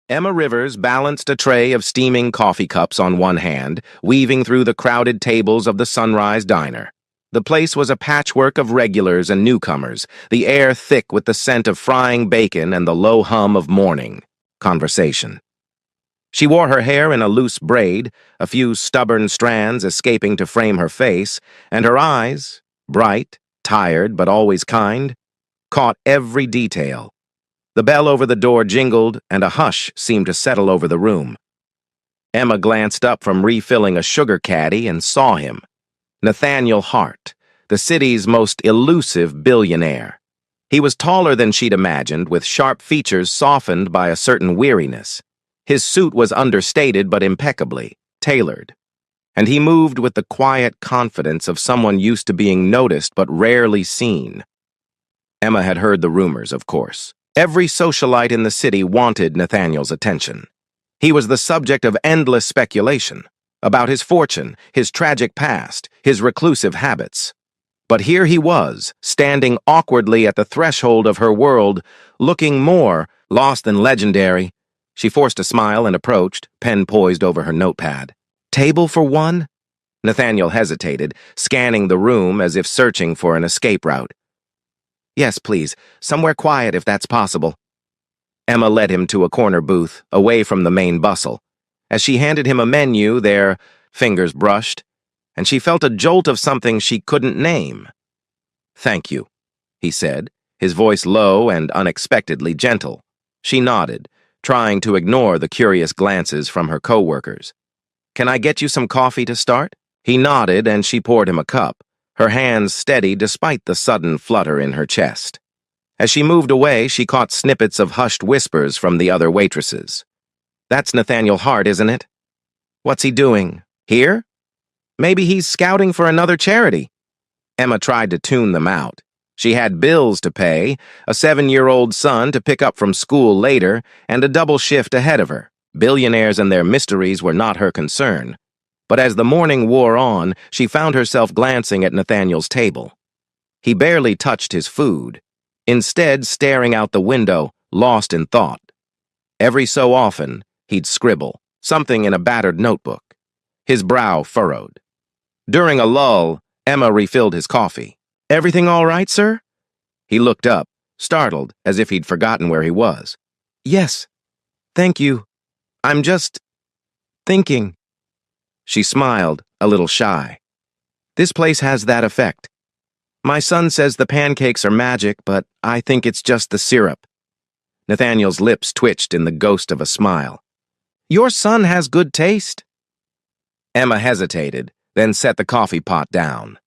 Emma Rivers balanced a tray of steaming coffee cups on one hand, weaving through the crowded tables of the Sunrise Diner. The place was a patchwork of regulars and newcomers, the air thick with the scent of frying bacon and the low hum of morning conversation. She wore her hair in a loose braid, a few stubborn strands escaping to frame her face, and her eyes, bright, tired, but always kind, caught every detail. The bell over the door jingled, and a hush seemed to settle over the room. Emma glanced up from refilling a sugar caddy and saw him. Nathaniel Hart, the city's most elusive billionaire. He was taller than she'd imagined, with sharp features softened by a certain weariness. His suit was understated but impeccably tailored, and he moved with the quiet confidence of someone used to being noticed but rarely seen. Emma had heard the rumors, of course. Every socialite in the city wanted Nathaniel's attention. He was the subject of endless speculation about his fortune, his tragic past, his reclusive habits. But here he was, standing awkwardly at the threshold of her world, looking more lost than legendary. She forced a smile and approached, pen poised over her notepad. "Table for one?" Nathaniel hesitated, scanning the room as if searching for an escape route. "Yes, please. Somewhere quiet if that's possible." Emma led him to a corner booth, away from the main bustle. As she handed him a menu, their fingers brushed, and she felt a jolt of something she couldn't name. "Thank you," he said, his voice low and unexpectedly gentle. She nodded, trying to ignore the curious glances from her co-workers. "Can I get you some coffee to start?" He nodded, and she poured him a cup, her hands steady despite the sudden flutter in her chest. As she moved away, she caught snippets of hushed whispers from the other waitresses. "That's Nathaniel Hart, isn't it? What's he doing? Here? Maybe he's scouting for another charity." Emma tried to tune them out. She had bills to pay, a 7-year-old son to pick up from school later, and a double shift ahead of her. Billionaires and their mysteries were not her concern. But as the morning wore on, she found herself glancing at Nathaniel's table. He barely touched his food, instead staring out the window, lost in thought. Every so often, he'd scribble, something in a battered notebook, his brow furrowed. During a lull, Emma refilled his coffee. "Everything all right, sir?" He looked up, startled, as if he'd forgotten where he was. "Yes, thank you. I'm just thinking." She smiled, a little shy. "This place has that effect. My son says the pancakes are magic, but I think it's just the syrup." Nathaniel's lips twitched in the ghost of a smile. "Your son has good taste." Emma hesitated, then set the coffee pot down.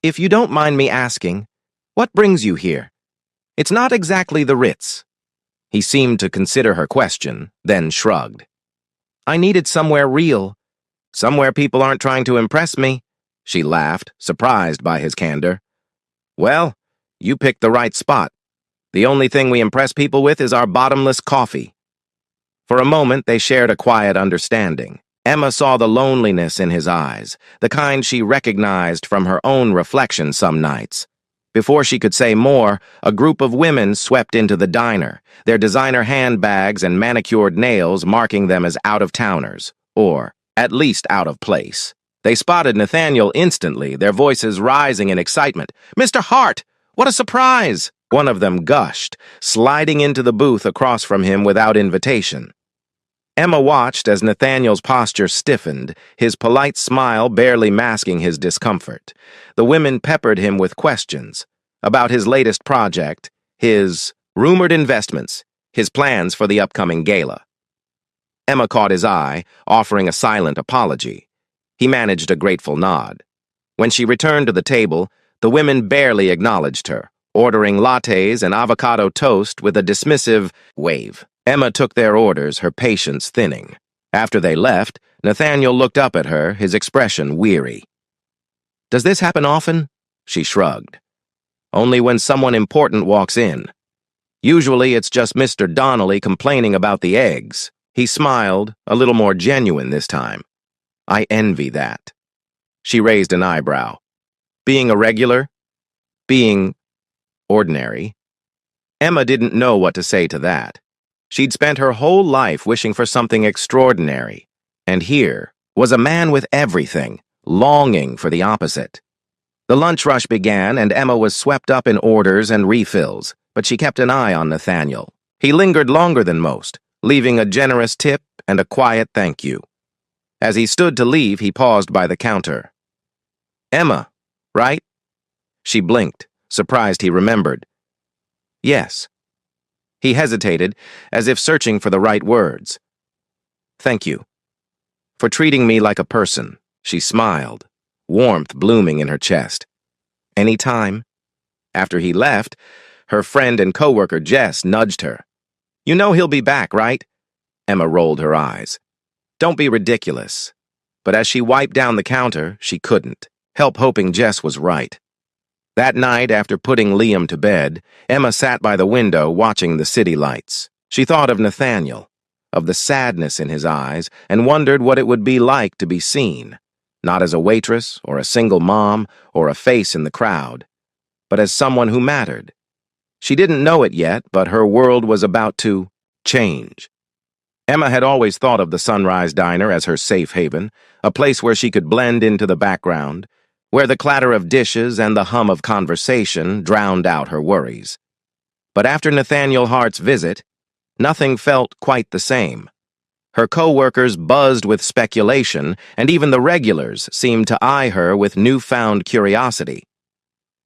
"If you don't mind me asking, what brings you here? It's not exactly the Ritz." He seemed to consider her question, then shrugged. "I needed somewhere real. Somewhere people aren't trying to impress me." She laughed, surprised by his candor. "Well, you picked the right spot. The only thing we impress people with is our bottomless coffee." For a moment, they shared a quiet understanding. Emma saw the loneliness in his eyes, the kind she recognized from her own reflection some nights. Before she could say more, a group of women swept into the diner, their designer handbags and manicured nails marking them as out-of-towners, or at least out of place. They spotted Nathaniel instantly, their voices rising in excitement. "Mr. Hart! What a surprise!" One of them gushed, sliding into the booth across from him without invitation. Emma watched as Nathaniel's posture stiffened, his polite smile barely masking his discomfort. The women peppered him with questions about his latest project, his rumored investments, his plans for the upcoming gala. Emma caught his eye, offering a silent apology. He managed a grateful nod. When she returned to the table, the women barely acknowledged her, ordering lattes and avocado toast with a dismissive wave. Emma took their orders, her patience thinning. After they left, Nathaniel looked up at her, his expression weary. "Does this happen often?" She shrugged. "Only when someone important walks in. Usually it's just Mr. Donnelly complaining about the eggs." He smiled, a little more genuine this time. "I envy that." She raised an eyebrow. "Being a regular? Being ordinary?" Emma didn't know what to say to that. She'd spent her whole life wishing for something extraordinary, and here was a man with everything, longing for the opposite. The lunch rush began, and Emma was swept up in orders and refills, but she kept an eye on Nathaniel. He lingered longer than most, leaving a generous tip and a quiet thank you. As he stood to leave, he paused by the counter. "Emma, right?" She blinked, surprised he remembered. "Yes." He hesitated, as if searching for the right words. "Thank you for treating me like a person." She smiled, warmth blooming in her chest. "Any time." After he left, her friend and coworker Jess nudged her. "You know he'll be back, right?" Emma rolled her eyes. "Don't be ridiculous." But as she wiped down the counter, she couldn't help hoping Jess was right. That night, after putting Liam to bed, Emma sat by the window watching the city lights. She thought of Nathaniel, of the sadness in his eyes, and wondered what it would be like to be seen, not as a waitress or a single mom or a face in the crowd, but as someone who mattered. She didn't know it yet, but her world was about to change. Emma had always thought of the Sunrise Diner as her safe haven, a place where she could blend into the background, where the clatter of dishes and the hum of conversation drowned out her worries. But after Nathaniel Hart's visit, nothing felt quite the same. Her co-workers buzzed with speculation, and even the regulars seemed to eye her with newfound curiosity.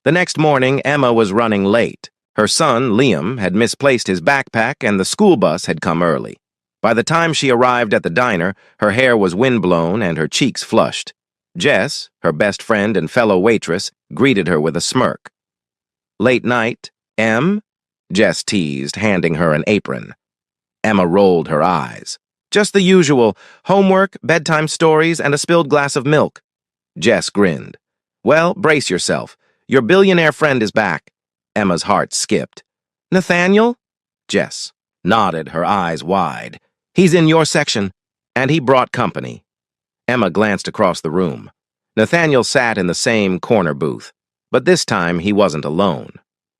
The next morning, Emma was running late. Her son, Liam, had misplaced his backpack, and the school bus had come early. By the time she arrived at the diner, her hair was windblown and her cheeks flushed. Jess, her best friend and fellow waitress, greeted her with a smirk. "Late night, Em?" Jess teased, handing her an apron. Emma rolled her eyes. "Just the usual, homework, bedtime stories, and a spilled glass of milk." Jess grinned. "Well, brace yourself. Your billionaire friend is back." Emma's heart skipped. "Nathaniel?" Jess nodded, her eyes wide. "He's in your section, and he brought company." Emma glanced across the room. Nathaniel sat in the same corner booth, but this time he wasn't alone.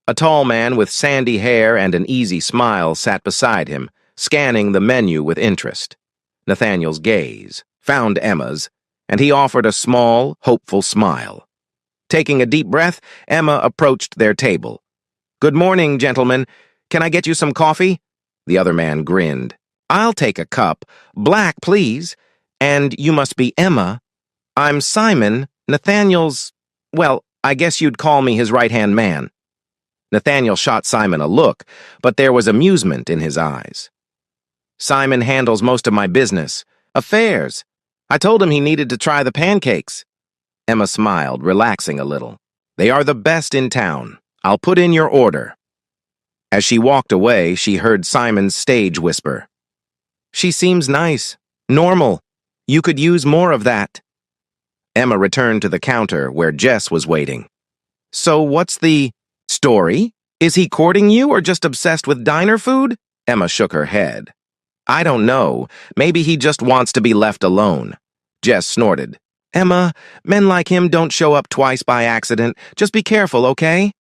A tall man with sandy hair and an easy smile sat beside him, scanning the menu with interest. Nathaniel's gaze found Emma's, and he offered a small, hopeful smile. Taking a deep breath, Emma approached their table. "Good morning, gentlemen. Can I get you some coffee?" The other man grinned. "I'll take a cup. Black, please. And you must be Emma. I'm Simon, Nathaniel's, well, I guess you'd call me his right-hand man." Nathaniel shot Simon a look, but there was amusement in his eyes. "Simon handles most of my business. Affairs. I told him he needed to try the pancakes." Emma smiled, relaxing a little. "They are the best in town. I'll put in your order." As she walked away, she heard Simon's stage whisper. "She seems nice. Normal. You could use more of that." Emma returned to the counter where Jess was waiting. "So what's the story? Is he courting you or just obsessed with diner food?" Emma shook her head. "I don't know. Maybe he just wants to be left alone." Jess snorted. "Emma, men like him don't show up twice by accident. Just be careful, okay?"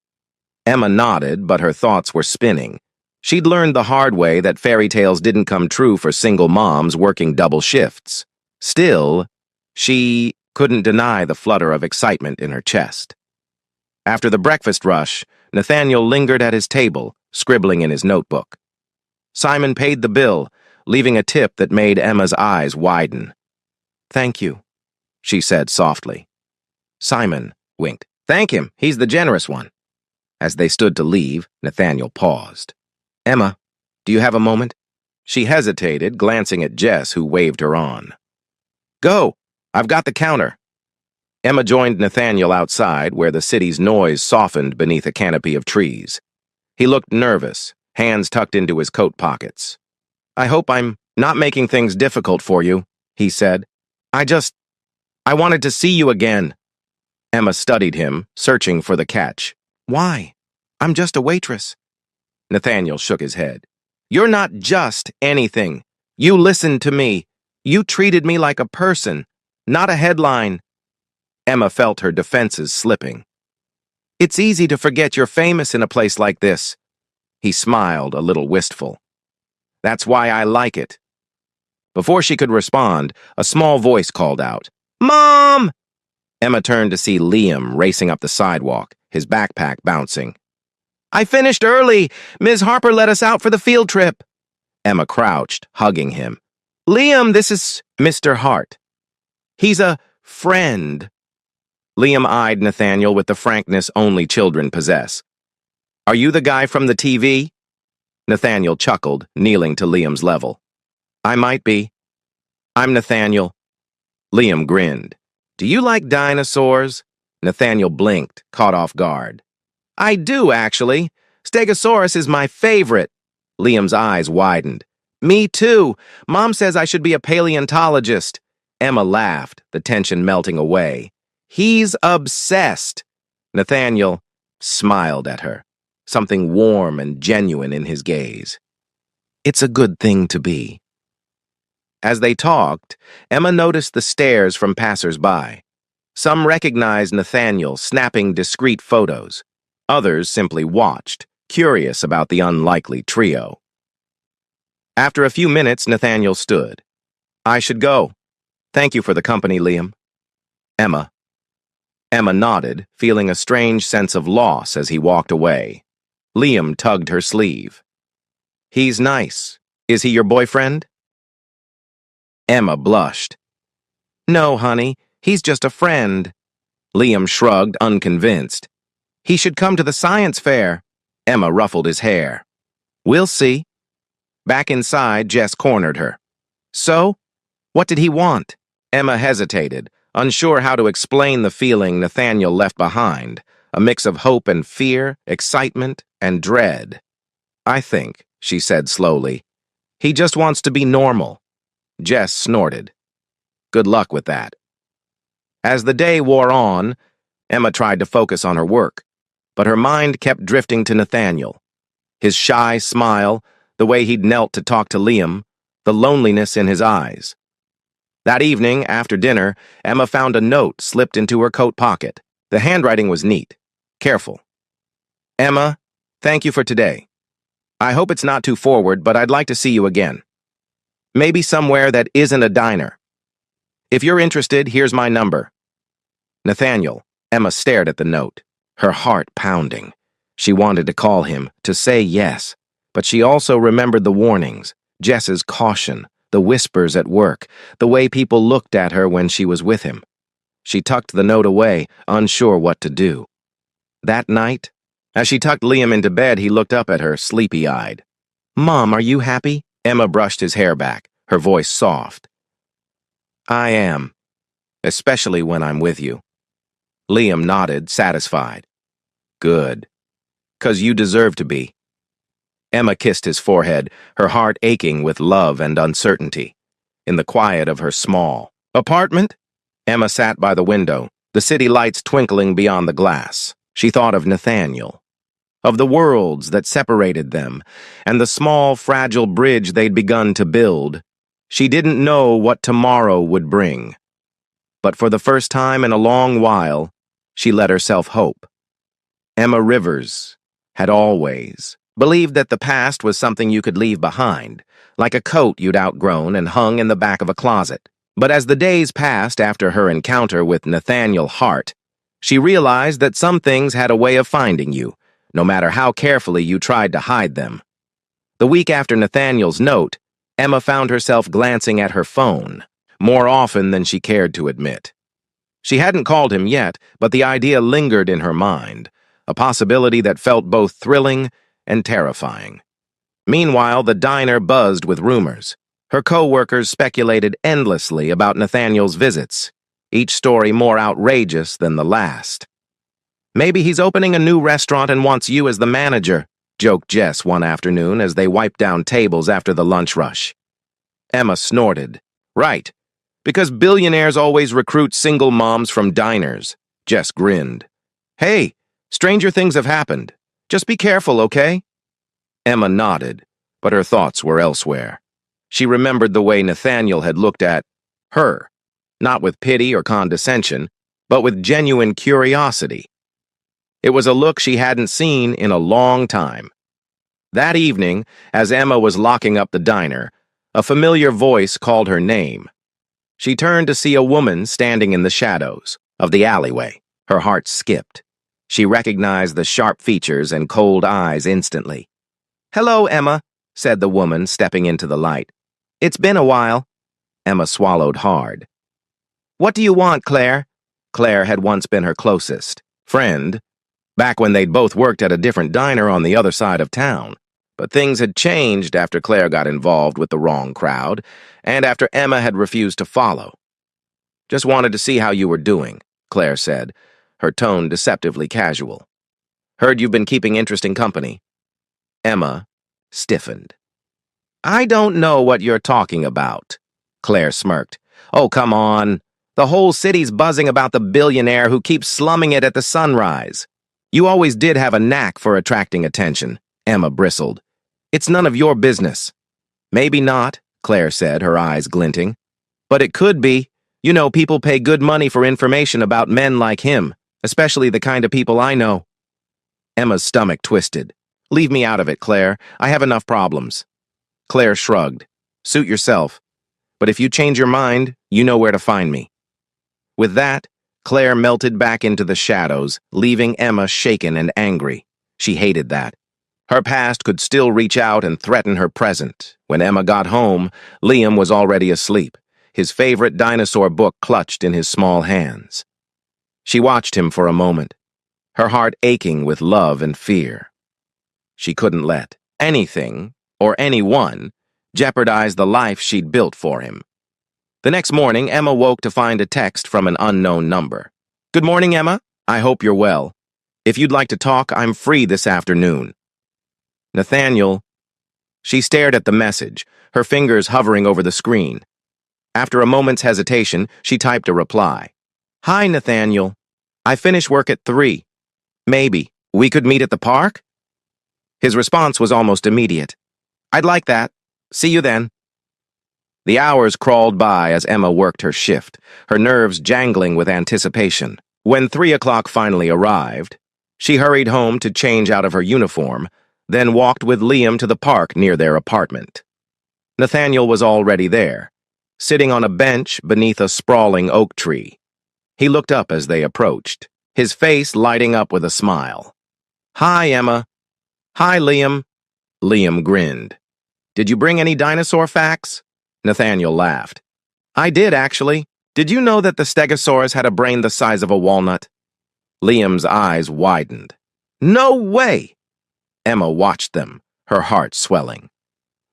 Emma nodded, but her thoughts were spinning. She'd learned the hard way that fairy tales didn't come true for single moms working double shifts. Still, she couldn't deny the flutter of excitement in her chest. After the breakfast rush, Nathaniel lingered at his table, scribbling in his notebook. Simon paid the bill, leaving a tip that made Emma's eyes widen. "Thank you," she said softly. Simon winked. "Thank him. He's the generous one." As they stood to leave, Nathaniel paused. "Emma, do you have a moment?" She hesitated, glancing at Jess, who waved her on. "Go. I've got the counter." Emma joined Nathaniel outside, where the city's noise softened beneath a canopy of trees. He looked nervous, hands tucked into his coat pockets. "I hope I'm not making things difficult for you," he said. I wanted to see you again." Emma studied him, searching for the catch. "Why? I'm just a waitress." Nathaniel shook his head. "You're not just anything. You listened to me. You treated me like a person, not a headline." Emma felt her defenses slipping. "It's easy to forget you're famous in a place like this." He smiled, a little wistful. That's why I like it." Before she could respond, a small voice called out, "Mom!" Emma turned to see Liam racing up the sidewalk, his backpack bouncing. "I finished early. Ms. Harper let us out for the field trip." Emma crouched, hugging him. "Liam, this is Mr. Hart. He's a friend." Liam eyed Nathaniel with the frankness only children possess. "Are you the guy from the TV?" Nathaniel chuckled, kneeling to Liam's level. "I might be. I'm Nathaniel." Liam grinned. "Do you like dinosaurs?" Nathaniel blinked, caught off guard. "I do, actually. Stegosaurus is my favorite." Liam's eyes widened. "Me too. Mom says I should be a paleontologist." Emma laughed, the tension melting away. "He's obsessed." Nathaniel smiled at her, something warm and genuine in his gaze. "It's a good thing to be." As they talked, Emma noticed the stares from passers-by. Some recognized Nathaniel, snapping discreet photos. Others simply watched, curious about the unlikely trio. After a few minutes, Nathaniel stood. "I should go. Thank you for the company, Liam." "Emma." Emma nodded, feeling a strange sense of loss as he walked away. Liam tugged her sleeve. "He's nice. Is he your boyfriend?" Emma blushed. "No, honey, he's just a friend." Liam shrugged, unconvinced. "He should come to the science fair." Emma ruffled his hair. "We'll see." Back inside, Jess cornered her. "So? What did he want?" Emma hesitated, unsure how to explain the feeling Nathaniel left behind, a mix of hope and fear, excitement and dread. "I think," she said slowly, "he just wants to be normal." Jess snorted. "Good luck with that." As the day wore on, Emma tried to focus on her work, but her mind kept drifting to Nathaniel. His shy smile, the way he'd knelt to talk to Liam, the loneliness in his eyes. That evening, after dinner, Emma found a note slipped into her coat pocket. The handwriting was neat, careful. "Emma, thank you for today. I hope it's not too forward, but I'd like to see you again. Maybe somewhere that isn't a diner. If you're interested, here's my number." Nathaniel. Emma stared at the note, her heart pounding. She wanted to call him, to say yes, but she also remembered the warnings, Jess's caution, the whispers at work, the way people looked at her when she was with him. She tucked the note away, unsure what to do. That night, as she tucked Liam into bed, he looked up at her, sleepy-eyed. "Mom, are you happy?" Emma brushed his hair back, her voice soft. "I am, especially when I'm with you." Liam nodded, satisfied. "Good. 'Cause you deserve to be." Emma kissed his forehead, her heart aching with love and uncertainty. In the quiet of her small apartment, Emma sat by the window, the city lights twinkling beyond the glass. She thought of Nathaniel, of the worlds that separated them, and the small, fragile bridge they'd begun to build. She didn't know what tomorrow would bring. But for the first time in a long while, she let herself hope. Emma Rivers had always believed that the past was something you could leave behind, like a coat you'd outgrown and hung in the back of a closet. But as the days passed after her encounter with Nathaniel Hart, she realized that some things had a way of finding you, no matter how carefully you tried to hide them. The week after Nathaniel's note, Emma found herself glancing at her phone, more often than she cared to admit. She hadn't called him yet, but the idea lingered in her mind, a possibility that felt both thrilling and terrifying. Meanwhile, the diner buzzed with rumors. Her co-workers speculated endlessly about Nathaniel's visits, each story more outrageous than the last. "Maybe he's opening a new restaurant and wants you as the manager," joked Jess one afternoon as they wiped down tables after the lunch rush. Emma snorted. "Right, because billionaires always recruit single moms from diners." Jess grinned. "Hey, stranger things have happened. Just be careful, okay?" Emma nodded, but her thoughts were elsewhere. She remembered the way Nathaniel had looked at her, not with pity or condescension, but with genuine curiosity. It was a look she hadn't seen in a long time. That evening, as Emma was locking up the diner, a familiar voice called her name. She turned to see a woman standing in the shadows of the alleyway. Her heart skipped. She recognized the sharp features and cold eyes instantly. "Hello, Emma," said the woman, stepping into the light. "It's been a while." Emma swallowed hard. "What do you want, Claire?" Claire had once been her closest friend, back when they'd both worked at a different diner on the other side of town. But things had changed after Claire got involved with the wrong crowd, and after Emma had refused to follow. "Just wanted to see how you were doing," Claire said, her tone deceptively casual. "Heard you've been keeping interesting company." Emma stiffened. "I don't know what you're talking about," Claire smirked. "Oh, come on. The whole city's buzzing about the billionaire who keeps slumming it at the sunrise. You always did have a knack for attracting attention," Emma bristled. "It's none of your business." "Maybe not," Claire said, her eyes glinting. "But it could be. You know, people pay good money for information about men like him, especially the kind of people I know." Emma's stomach twisted. "Leave me out of it, Claire. I have enough problems." Claire shrugged. "Suit yourself. But if you change your mind, you know where to find me." With that, Claire melted back into the shadows, leaving Emma shaken and angry. She hated that. Her past could still reach out and threaten her present. When Emma got home, Liam was already asleep, his favorite dinosaur book clutched in his small hands. She watched him for a moment, her heart aching with love and fear. She couldn't let anything, or anyone, jeopardize the life she'd built for him. The next morning, Emma woke to find a text from an unknown number. "Good morning, Emma. I hope you're well. If you'd like to talk, I'm free this afternoon. Nathaniel." She stared at the message, her fingers hovering over the screen. After a moment's hesitation, she typed a reply. "Hi, Nathaniel. I finish work at 3. Maybe we could meet at the park?" His response was almost immediate. "I'd like that. See you then." The hours crawled by as Emma worked her shift, her nerves jangling with anticipation. When 3 o'clock finally arrived, she hurried home to change out of her uniform, then walked with Liam to the park near their apartment. Nathaniel was already there, sitting on a bench beneath a sprawling oak tree. He looked up as they approached, his face lighting up with a smile. "Hi, Emma." "Hi, Liam." Liam grinned. "Did you bring any dinosaur facts?" Nathaniel laughed. "I did, actually. Did you know that the Stegosaurus had a brain the size of a walnut?" Liam's eyes widened. "No way!" Emma watched them, her heart swelling.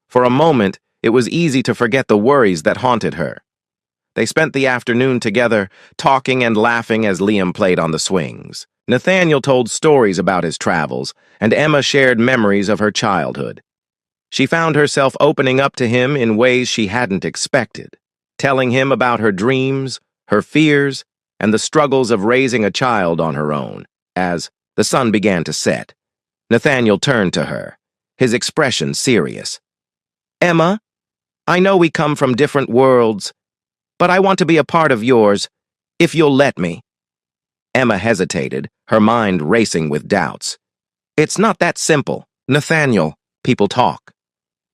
For a moment, it was easy to forget the worries that haunted her. They spent the afternoon together, talking and laughing as Liam played on the swings. Nathaniel told stories about his travels, and Emma shared memories of her childhood. She found herself opening up to him in ways she hadn't expected, telling him about her dreams, her fears, and the struggles of raising a child on her own. As the sun began to set, Nathaniel turned to her, his expression serious. "Emma, I know we come from different worlds, but I want to be a part of yours, if you'll let me." Emma hesitated, her mind racing with doubts. "It's not that simple, Nathaniel. People talk.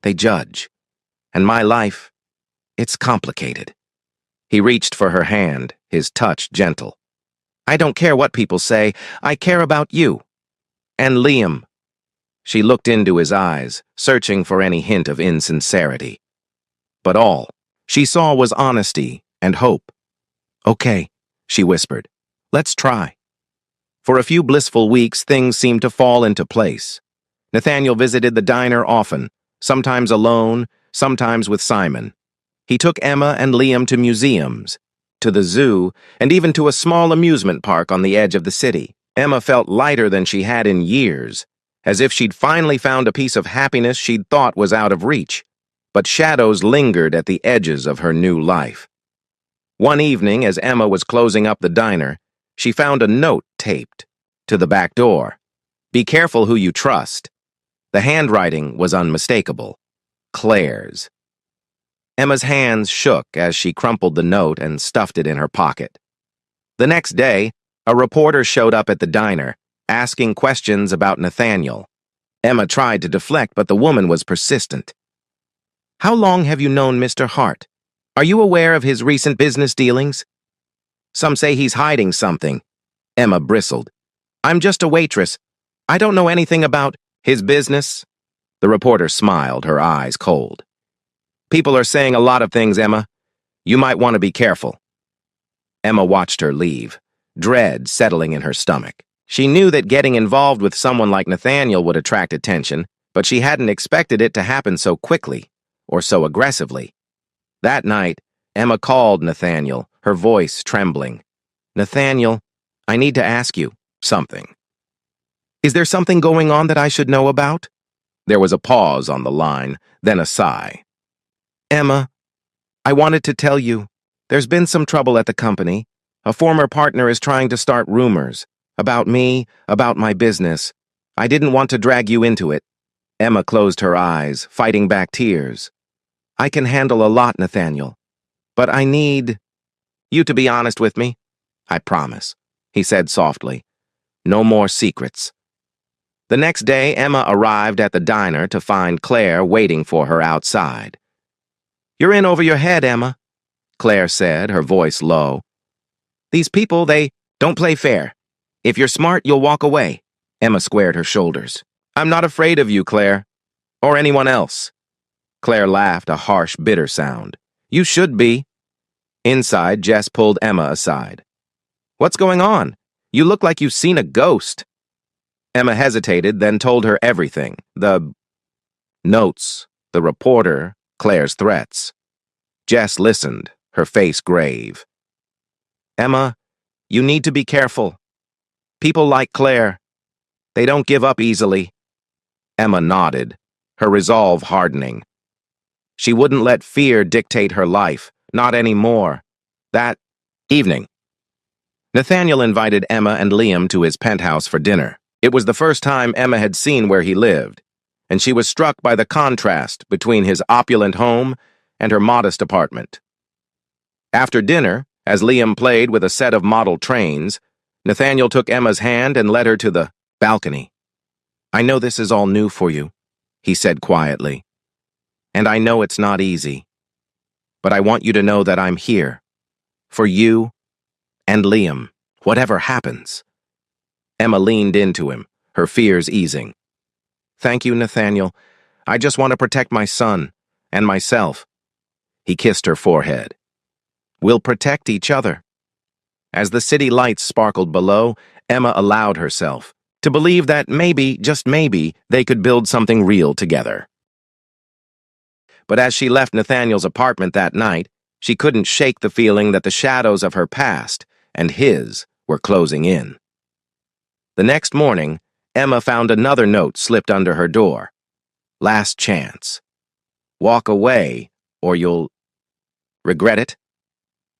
They judge. And my life, it's complicated." He reached for her hand, his touch gentle. "I don't care what people say. I care about you. And Liam." She looked into his eyes, searching for any hint of insincerity. But all she saw was honesty and hope. "Okay," she whispered. "Let's try." For a few blissful weeks, things seemed to fall into place. Nathaniel visited the diner often, sometimes alone, sometimes with Simon. He took Emma and Liam to museums, to the zoo, and even to a small amusement park on the edge of the city. Emma felt lighter than she had in years, as if she'd finally found a piece of happiness she'd thought was out of reach. But shadows lingered at the edges of her new life. One evening, as Emma was closing up the diner, she found a note taped to the back door. "Be careful who you trust." The handwriting was unmistakable. Claire's. Emma's hands shook as she crumpled the note and stuffed it in her pocket. The next day, a reporter showed up at the diner, asking questions about Nathaniel. Emma tried to deflect, but the woman was persistent. How long have you known Mr. Hart? Are you aware of his recent business dealings? Some say he's hiding something. Emma bristled. I'm just a waitress. I don't know anything about his business. The reporter smiled, her eyes cold. People are saying a lot of things, Emma. You might want to be careful. Emma watched her leave, dread settling in her stomach. She knew that getting involved with someone like Nathaniel would attract attention, but she hadn't expected it to happen so quickly, or so aggressively. That night, Emma called Nathaniel, her voice trembling. Nathaniel, I need to ask you something. Is there something going on that I should know about? There was a pause on the line, then a sigh. Emma, I wanted to tell you, there's been some trouble at the company. A former partner is trying to start rumors about me, about my business. I didn't want to drag you into it. Emma closed her eyes, fighting back tears. I can handle a lot, Nathaniel, but I need you to be honest with me. I promise, he said softly. No more secrets. The next day, Emma arrived at the diner to find Claire waiting for her outside. You're in over your head, Emma, Claire said, her voice low. These people, they don't play fair. If you're smart, you'll walk away. Emma squared her shoulders. I'm not afraid of you, Claire. Or anyone else. Claire laughed, a harsh, bitter sound. You should be. Inside, Jess pulled Emma aside. What's going on? You look like you've seen a ghost. Emma hesitated, then told her everything. The notes, the reporter, Claire's threats. Jess listened, her face grave. Emma, you need to be careful. People like Claire, they don't give up easily. Emma nodded, her resolve hardening. She wouldn't let fear dictate her life, not anymore. That evening, Nathaniel invited Emma and Liam to his penthouse for dinner. It was the first time Emma had seen where he lived, and she was struck by the contrast between his opulent home and her modest apartment. After dinner, as Liam played with a set of model trains, Nathaniel took Emma's hand and led her to the balcony. I know this is all new for you, he said quietly, and I know it's not easy, but I want you to know that I'm here, for you and Liam, whatever happens. Emma leaned into him, her fears easing. Thank you, Nathaniel. I just want to protect my son and myself. He kissed her forehead. We'll protect each other. As the city lights sparkled below, Emma allowed herself to believe that maybe, just maybe, they could build something real together. But as she left Nathaniel's apartment that night, she couldn't shake the feeling that the shadows of her past and his were closing in. The next morning, Emma found another note slipped under her door. Last chance. Walk away, or you'll regret it.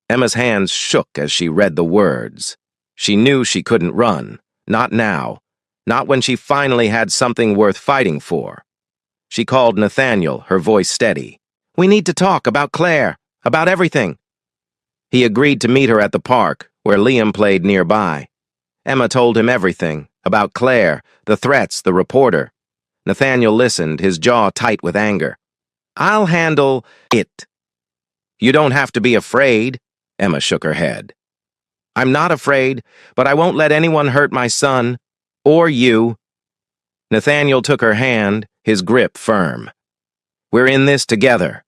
Emma's hands shook as she read the words. She knew she couldn't run. Not now. Not when she finally had something worth fighting for. She called Nathaniel, her voice steady. We need to talk about Claire, about everything. He agreed to meet her at the park, where Liam played nearby. Emma told him everything, about Claire, the threats, the reporter. Nathaniel listened, his jaw tight with anger. I'll handle it. You don't have to be afraid, Emma shook her head. I'm not afraid, but I won't let anyone hurt my son, or you. Nathaniel took her hand, his grip firm. We're in this together.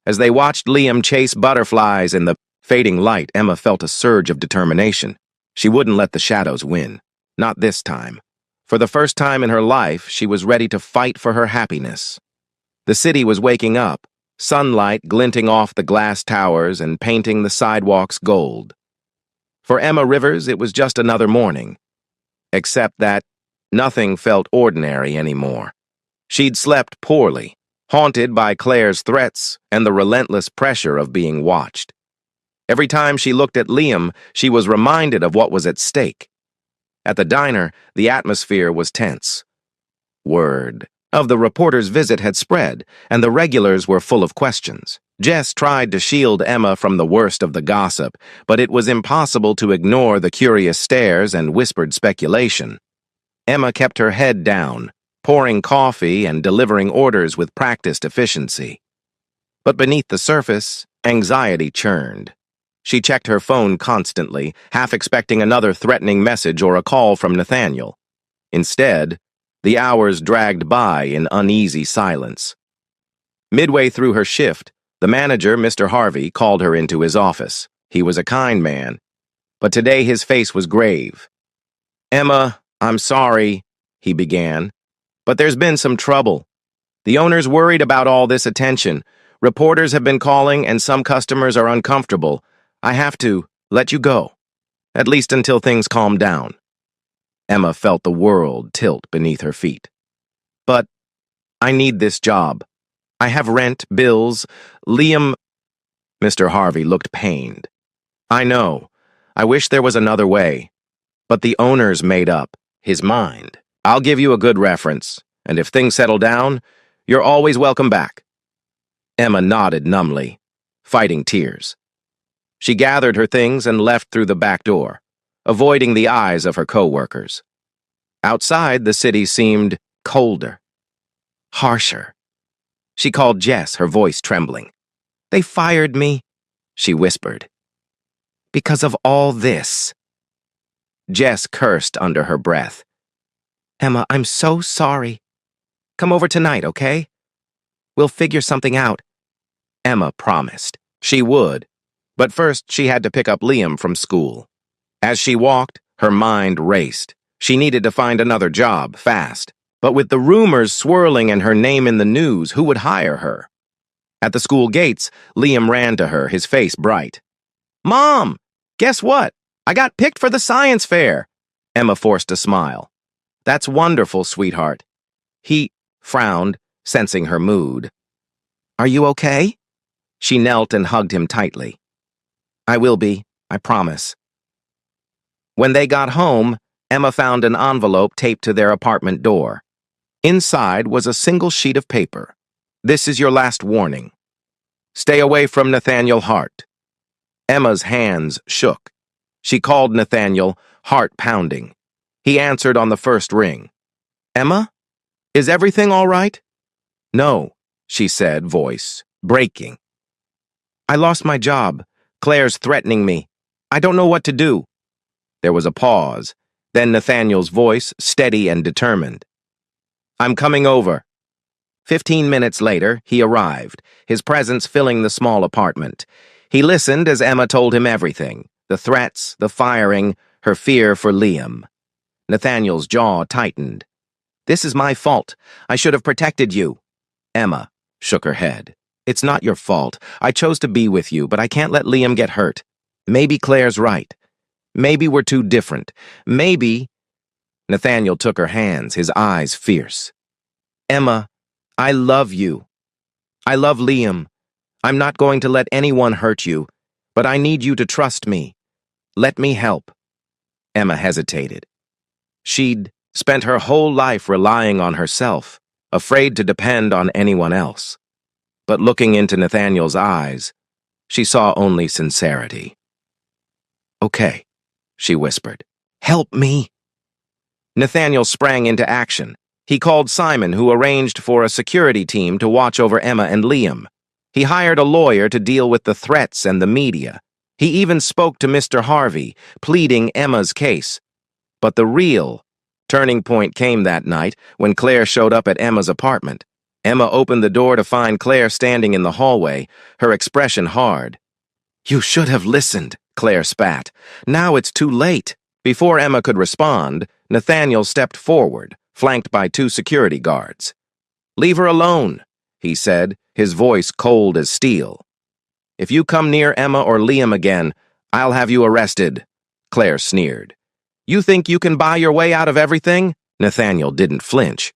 As they watched Liam chase butterflies in the fading light, Emma felt a surge of determination. She wouldn't let the shadows win. Not this time. For the first time in her life, she was ready to fight for her happiness. The city was waking up, sunlight glinting off the glass towers and painting the sidewalks gold. For Emma Rivers, it was just another morning. Except that nothing felt ordinary anymore. She'd slept poorly, haunted by Claire's threats and the relentless pressure of being watched. Every time she looked at Liam, she was reminded of what was at stake. At the diner, the atmosphere was tense. Word of the reporter's visit had spread, and the regulars were full of questions. Jess tried to shield Emma from the worst of the gossip, but it was impossible to ignore the curious stares and whispered speculation. Emma kept her head down, pouring coffee and delivering orders with practiced efficiency. But beneath the surface, anxiety churned. She checked her phone constantly, half expecting another threatening message or a call from Nathaniel. Instead, the hours dragged by in uneasy silence. Midway through her shift, the manager, Mr. Harvey, called her into his office. He was a kind man, but today his face was grave. "Emma, I'm sorry," he began, "but there's been some trouble. The owner's worried about all this attention. Reporters have been calling and some customers are uncomfortable. I have to let you go, at least until things calm down." Emma felt the world tilt beneath her feet. "But I need this job. I have rent, bills, Liam—" Mr. Harvey looked pained. "I know. I wish there was another way. But the owner's made up his mind. I'll give you a good reference, and if things settle down, you're always welcome back." Emma nodded numbly, fighting tears. She gathered her things and left through the back door, avoiding the eyes of her co-workers. Outside, the city seemed colder, harsher. She called Jess, her voice trembling. "They fired me," she whispered. "Because of all this." Jess cursed under her breath. "Emma, I'm so sorry. Come over tonight, okay? We'll figure something out." Emma promised she would, but first she had to pick up Liam from school. As she walked, her mind raced. She needed to find another job, fast. But with the rumors swirling and her name in the news, who would hire her? At the school gates, Liam ran to her, his face bright. "Mom, guess what? I got picked for the science fair." Emma forced a smile. "That's wonderful, sweetheart." He frowned, sensing her mood. "Are you okay?" She knelt and hugged him tightly. "I will be, I promise." When they got home, Emma found an envelope taped to their apartment door. Inside was a single sheet of paper. "This is your last warning. Stay away from Nathaniel Hart." Emma's hands shook. She called Nathaniel, heart pounding. He answered on the first ring. "Emma? Is everything all right?" "No," she said, voice breaking. "I lost my job. Claire's threatening me. I don't know what to do." There was a pause, then Nathaniel's voice, steady and determined. "I'm coming over." 15 minutes later, he arrived, his presence filling the small apartment. He listened as Emma told him everything, the threats, the firing, her fear for Liam. Nathaniel's jaw tightened. "This is my fault. I should have protected you." Emma shook her head. "It's not your fault. I chose to be with you, but I can't let Liam get hurt. Maybe Claire's right. Maybe we're too different. Maybe—" Nathaniel took her hands, his eyes fierce. "Emma, I love you. I love Liam. I'm not going to let anyone hurt you, but I need you to trust me. Let me help." Emma hesitated. She'd spent her whole life relying on herself, afraid to depend on anyone else. But looking into Nathaniel's eyes, she saw only sincerity. "Okay," she whispered. "Help me." Nathaniel sprang into action. He called Simon, who arranged for a security team to watch over Emma and Liam. He hired a lawyer to deal with the threats and the media. He even spoke to Mr. Harvey, pleading Emma's case. But the real turning point came that night when Claire showed up at Emma's apartment. Emma opened the door to find Claire standing in the hallway, her expression hard. "You should have listened," Claire spat. "Now it's too late." Before Emma could respond, Nathaniel stepped forward, flanked by 2 security guards. "Leave her alone," he said, his voice cold as steel. "If you come near Emma or Liam again, I'll have you arrested," Claire sneered. "You think you can buy your way out of everything?" Nathaniel didn't flinch.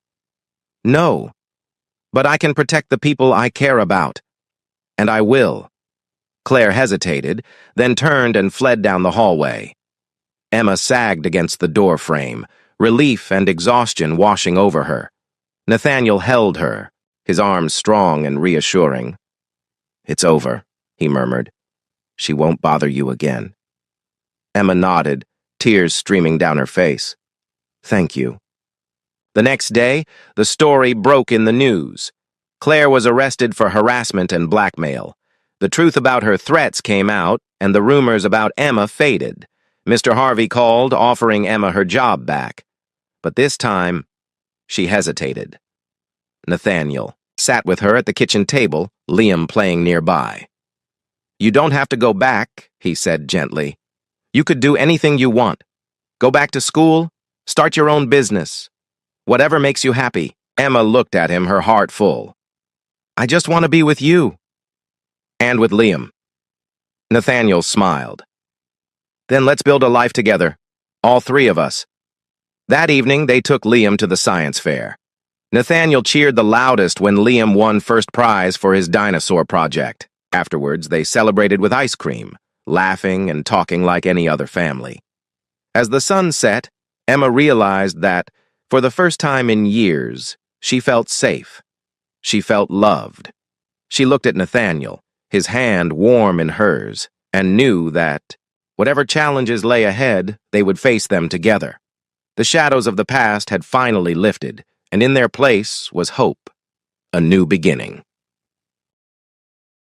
"No, but I can protect the people I care about. And I will." Claire hesitated, then turned and fled down the hallway. Emma sagged against the door frame, relief and exhaustion washing over her. Nathaniel held her, his arms strong and reassuring. "It's over," he murmured. "She won't bother you again." Emma nodded, tears streaming down her face. "Thank you." The next day, the story broke in the news. Claire was arrested for harassment and blackmail. The truth about her threats came out, and the rumors about Emma faded. Mr. Harvey called, offering Emma her job back. But this time, she hesitated. Nathaniel sat with her at the kitchen table, Liam playing nearby. "You don't have to go back," he said gently. "You could do anything you want. Go back to school, start your own business. Whatever makes you happy." Emma looked at him, her heart full. "I just want to be with you." "And with Liam." Nathaniel smiled. "Then let's build a life together, all three of us." That evening, they took Liam to the science fair. Nathaniel cheered the loudest when Liam won first prize for his dinosaur project. Afterwards, they celebrated with ice cream, laughing and talking like any other family. As the sun set, Emma realized that, for the first time in years, she felt safe. She felt loved. She looked at Nathaniel, his hand warm in hers, and knew that, whatever challenges lay ahead, they would face them together. The shadows of the past had finally lifted, and in their place was hope, a new beginning.